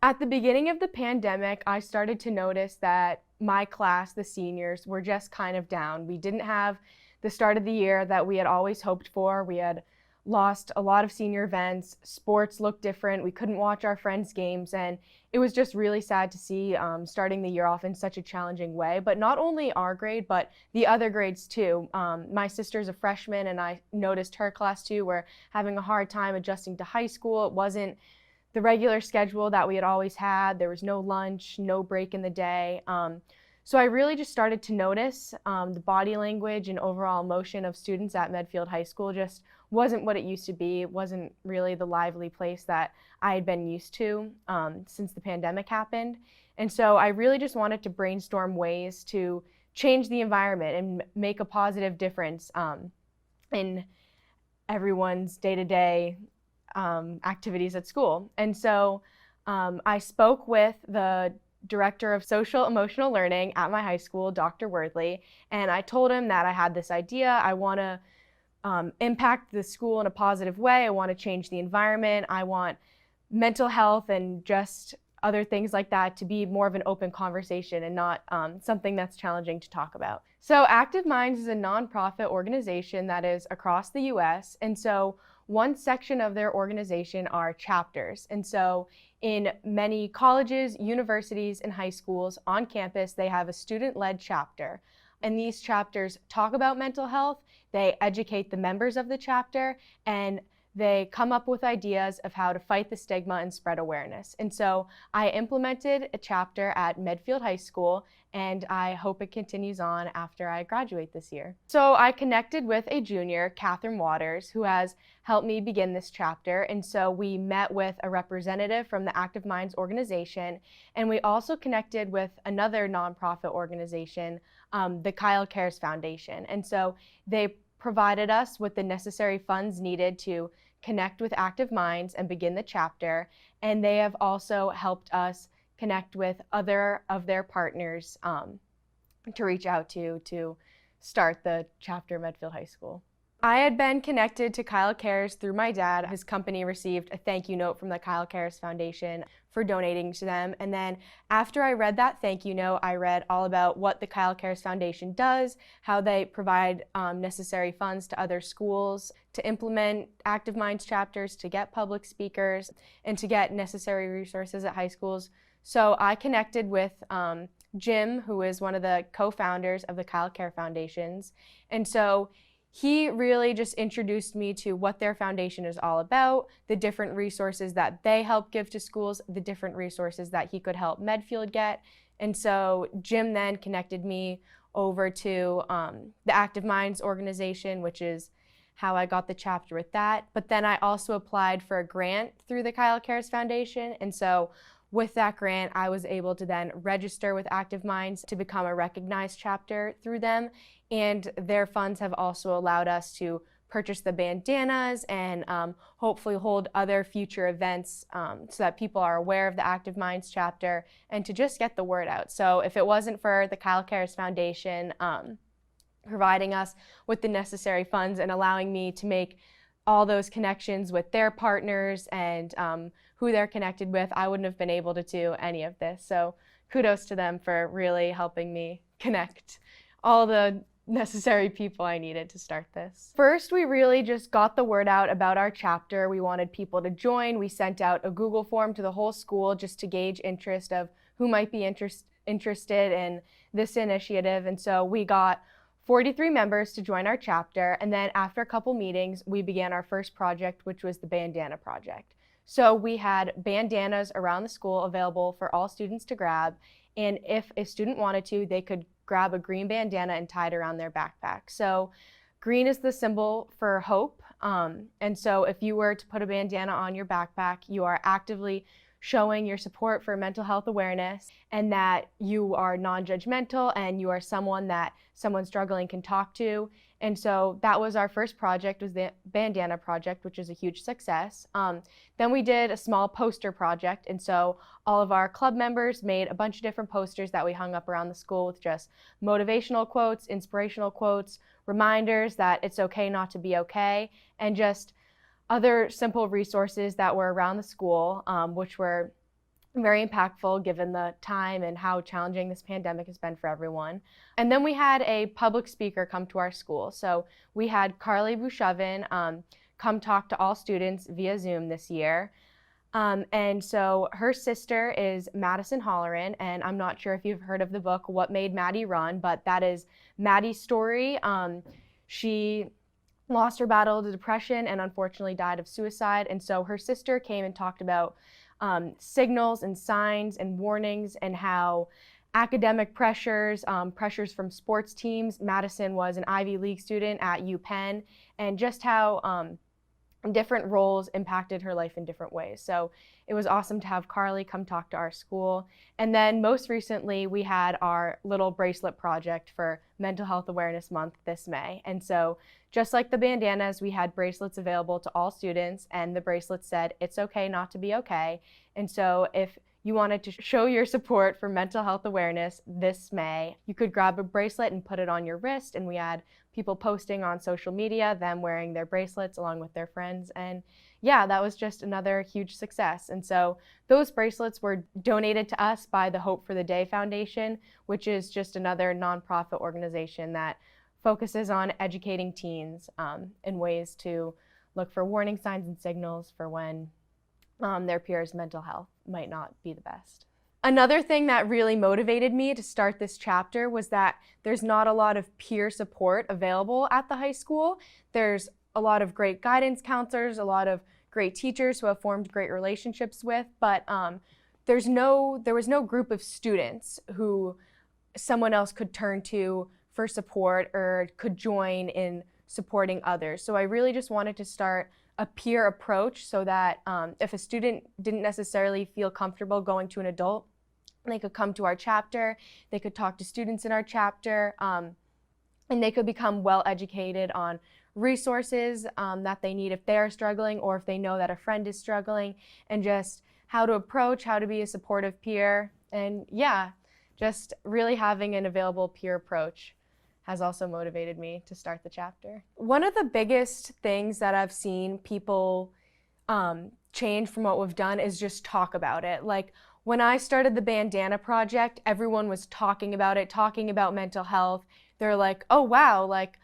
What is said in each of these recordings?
At the beginning of the pandemic, I started to notice that my class, the seniors, were just kind of down. We didn't have the start of the year that we had always hoped for. We had lost a lot of senior events. Sports looked different. We couldn't watch our friends' games, and it was just really sad to see starting the year off in such a challenging way. But not only our grade, but the other grades too. My sister's a freshman, and I noticed her class too were having a hard time adjusting to high school. It wasn't the regular schedule that we had always had. There was no lunch, no break in the day. So I really just started to notice the body language and overall emotion of students at Medfield High School just wasn't what it used to be. It wasn't really the lively place that I had been used to since the pandemic happened. And so I really just wanted to brainstorm ways to change the environment and make a positive difference in everyone's day-to-day activities at school. And so I spoke with the director of social emotional learning at my high school, Dr. Wordley, and I told him that I had this idea. I want to impact the school in a positive way. I want to change the environment. I want mental health and just other things like that to be more of an open conversation and not something that's challenging to talk about. So Active Minds is a nonprofit organization that is across the US, and so one section of their organization are chapters. And so in many colleges, universities, and high schools on campus, they have a student-led chapter. And these chapters talk about mental health, they educate the members of the chapter, and they come up with ideas of how to fight the stigma and spread awareness. And so I implemented a chapter at Medfield High School, and I hope it continues on after I graduate this year. So I connected with a junior, Catherine Waters, who has helped me begin this chapter. And so we met with a representative from the Active Minds organization, and we also connected with another nonprofit organization, the Kyle Cares Foundation. And so they provided us with the necessary funds needed to connect with Active Minds and begin the chapter, and they have also helped us connect with other of their partners to reach out to start the chapter at Medfield High School. I had been connected to Kyle Cares through my dad. His company received a thank you note from the Kyle Cares Foundation for donating to them. And then after I read that thank you note, I read all about what the Kyle Cares Foundation does, how they provide necessary funds to other schools to implement Active Minds chapters, to get public speakers, and to get necessary resources at high schools. So I connected with Jim, who is one of the co-founders of the Kyle Care Foundations. And so he really just introduced me to what their foundation is all about, the different resources that they help give to schools, the different resources that he could help Medfield get. And so Jim then connected me over to the Active Minds organization, which is how I got the chapter with that. But then I also applied for a grant through the Kyle Cares Foundation. And so with that grant, I was able to then register with Active Minds to become a recognized chapter through them. And their funds have also allowed us to purchase the bandanas and hopefully hold other future events so that people are aware of the Active Minds chapter and to just get the word out. So if it wasn't for the Kyle Cares Foundation providing us with the necessary funds and allowing me to make all those connections with their partners and who they're connected with, I wouldn't have been able to do any of this. So kudos to them for really helping me connect all the necessary people I needed to start this. First, we really just got the word out about our chapter. We wanted people to join. We sent out a Google form to the whole school just to gauge interest of who might be interested in this initiative. And so we got 43 members to join our chapter, and then after a couple meetings, we began our first project, which was the bandana project. So we had bandanas around the school available for all students to grab, and if a student wanted to, they could grab a green bandana and tie it around their backpack. So green is the symbol for hope, and so if you were to put a bandana on your backpack, you are actively showing your support for mental health awareness and that you are non-judgmental and you are someone that someone struggling can talk to. And so that was our first project, was the bandana project, which is a huge success. Then we did a small poster project, and so all of our club members made a bunch of different posters that we hung up around the school with just motivational quotes, inspirational quotes, reminders that it's okay not to be okay, and just other simple resources that were around the school, which were very impactful given the time and how challenging this pandemic has been for everyone. And then we had a public speaker come to our school. So we had Carly Bushovin come talk to all students via Zoom this year. And so her sister is Madison Holleran, and I'm not sure if you've heard of the book, What Made Maddie Run, but that is Maddie's story. She lost her battle to depression and unfortunately died of suicide. And so her sister came and talked about signals and signs and warnings and how academic pressures, pressures from sports teams. Madison was an Ivy League student at UPenn, and just how different roles impacted her life in different ways. So it was awesome to have Carly come talk to our school. And then most recently, we had our little bracelet project for Mental Health Awareness Month this May. And so just like the bandanas, we had bracelets available to all students, and the bracelet said, "It's okay not to be okay." And so if you wanted to show your support for mental health awareness this May, you could grab a bracelet and put it on your wrist, and we had people posting on social media, them wearing their bracelets along with their friends, and yeah, that was just another huge success. And so those bracelets were donated to us by the Hope for the Day Foundation, which is just another nonprofit organization that focuses on educating teens in ways to look for warning signs and signals for when their peers' mental health might not be the best. Another thing that really motivated me to start this chapter was that there's not a lot of peer support available at the high school. There's a lot of great guidance counselors, a lot of great teachers who have formed great relationships with, but there was no group of students who someone else could turn to for support or could join in supporting others. So I really just wanted to start a peer approach so that if a student didn't necessarily feel comfortable going to an adult, they could come to our chapter, they could talk to students in our chapter, and they could become well educated on resources that they need if they're struggling or if they know that a friend is struggling, and just how to approach, how to be a supportive peer. And yeah, just really having an available peer approach has also motivated me to start the chapter. One of the biggest things that I've seen people change from what we've done is just talk about it. Like when I started the bandana project, everyone was talking about it, talking about mental health. They're like, "Oh wow, like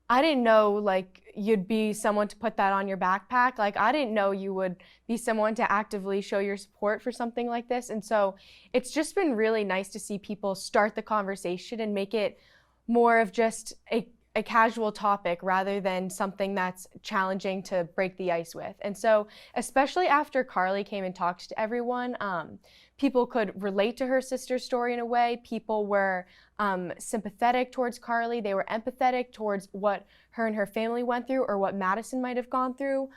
I didn't know like you'd be someone to put that on your backpack. Like I didn't know you would be someone to actively show your support for something like this." And so it's just been really nice to see people start the conversation and make it more of just a casual topic rather than something that's challenging to break the ice with. And so especially after Carly came and talked to everyone, people could relate to her sister's story in a way. People were sympathetic towards Carly. They were empathetic towards what her and her family went through or what Madison might have gone through.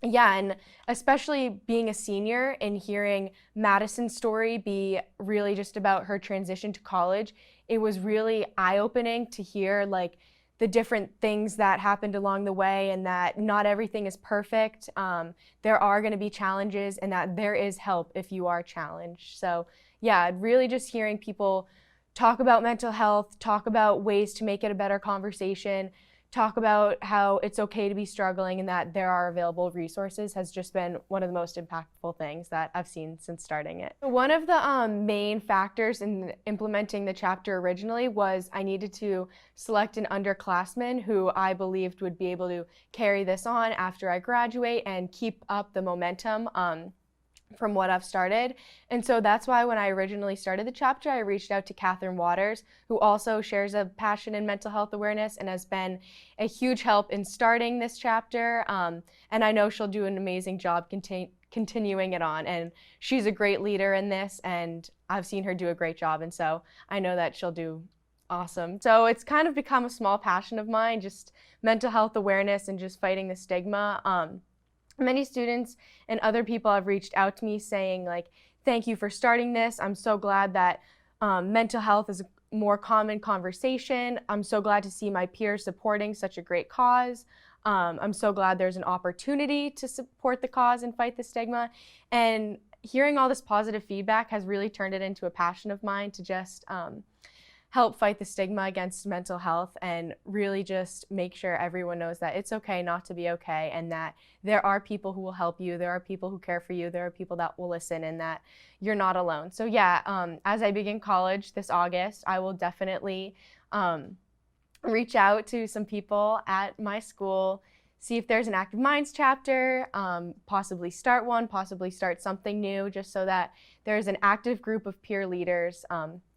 Yeah, and especially being a senior and hearing Madison's story be really just about her transition to college, it was really eye-opening to hear like the different things that happened along the way, and that not everything is perfect. There are going to be challenges, and that there is help if you are challenged. So yeah, really just hearing people talk about mental health, talk about ways to make it a better conversation, talk about how it's okay to be struggling and that there are available resources has just been one of the most impactful things that I've seen since starting it. One of the main factors in implementing the chapter originally was I needed to select an underclassman who I believed would be able to carry this on after I graduate and keep up the momentum from what I've started. And so that's why when I originally started the chapter, I reached out to Catherine Waters, who also shares a passion in mental health awareness and has been a huge help in starting this chapter. And I know she'll do an amazing job continuing it on. And she's a great leader in this, and I've seen her do a great job. And so I know that she'll do awesome. So it's kind of become a small passion of mine, just mental health awareness and just fighting the stigma. Many students and other people have reached out to me saying like, "Thank you for starting this. I'm so glad that mental health is a more common conversation. I'm so glad to see my peers supporting such a great cause. I'm so glad there's an opportunity to support the cause and fight the stigma." And hearing all this positive feedback has really turned it into a passion of mine to just help fight the stigma against mental health and really just make sure everyone knows that it's okay not to be okay, and that there are people who will help you, there are people who care for you, there are people that will listen, and that you're not alone. So yeah, as I begin college this August, I will definitely reach out to some people at my school, see if there's an Active Minds chapter, possibly start one, possibly start something new, just so that there's an active group of peer leaders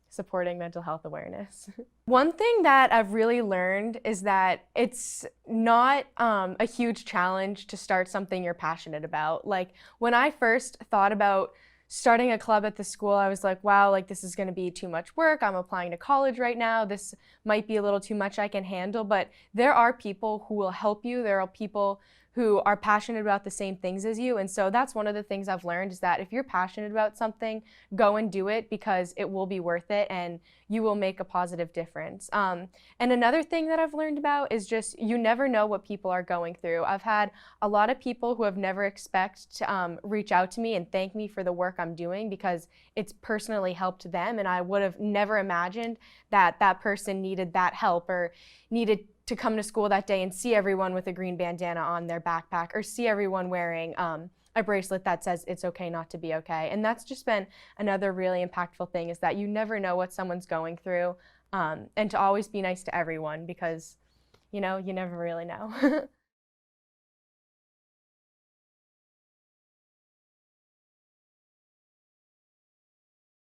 supporting mental health awareness. One thing that I've really learned is that it's not a huge challenge to start something you're passionate about. Like, when I first thought about starting a club at the school, I was like, wow, like this is gonna be too much work. I'm applying to college right now. This might be a little too much I can handle, but there are people who will help you. There are people who are passionate about the same things as you. And so that's one of the things I've learned, is that if you're passionate about something, go and do it, because it will be worth it and you will make a positive difference. And another thing that I've learned about is just, you never know what people are going through. I've had a lot of people who have never expected to reach out to me and thank me for the work I'm doing, because it's personally helped them, and I would have never imagined that that person needed that help, or needed to come to school that day and see everyone with a green bandana on their backpack, or see everyone wearing a bracelet that says it's okay not to be okay. And that's just been another really impactful thing, is that you never know what someone's going through, and to always be nice to everyone, because you never really know.